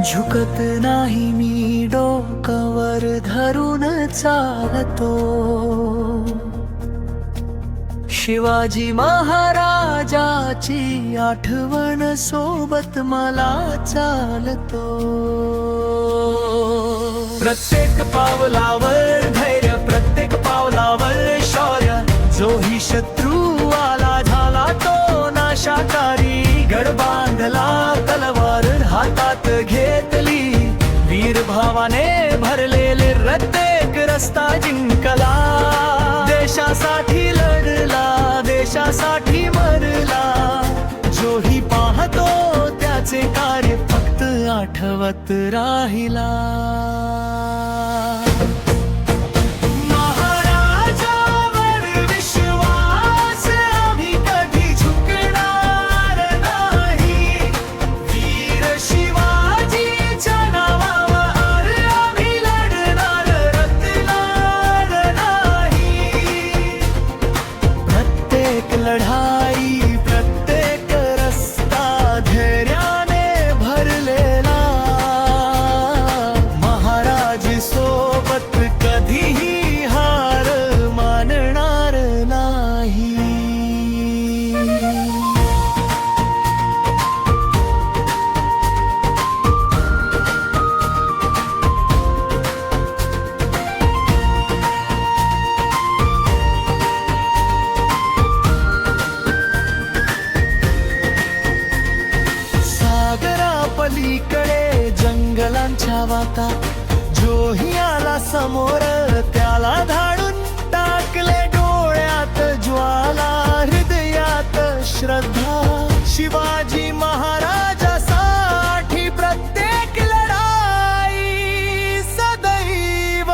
झुकत नाही मी डोकावर धरून चालतो, शिवाजी महाराजाची आठवण सोबत मला चालतो। प्रत्येक पावलावर धैर्य, प्रत्येक पावलावर शौर्य, जोही शत्रू आला झाला तो नाशाकारी। गड बांधला तलवार हातात घेतली, वीर भावाने भरलेले प्रत्येक रस्ता जिंकला। देशासाठी लढला, देशासाठी मरला, जोही पाहतो त्याचे कार्य फक्त आठवत राहिला। लढाई प्रत्येक रस्ता धैर्याने भरलेला, महाराज सोबत कधीही हार मानणार नाही। पलीकडे जंगलांच्या वाटा, जोही आला समोर त्याला धाडून टाकले। डोळ्यात ज्वाला, हृदयात श्रद्धा, शिवाजी महाराजासाठी प्रत्येक लढाई सदैव।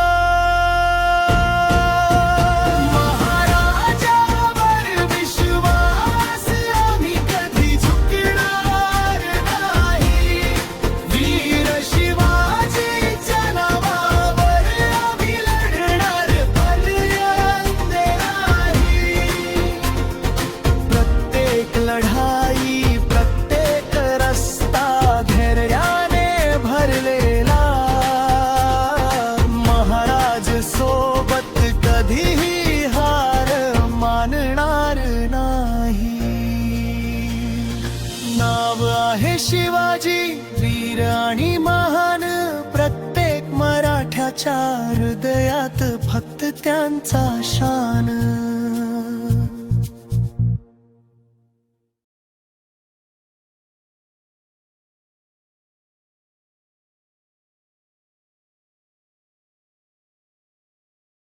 महाराजावर विश्वास आम्ही कधी झुकणार नाही, वीर शिवाजीच्या नावावर आम्ही लढणार पर्यंत नाही। प्रत्येक लढाई प्रत्येक रस्ता धैर्याने भरलेला, महाराज सोबत कधीही हार मानणार नाही। नाव आहे शिवाजी, वीर आणि महान, प्रत्येक मराठ्याच्या हृदयात फक्त त्यांचा शान।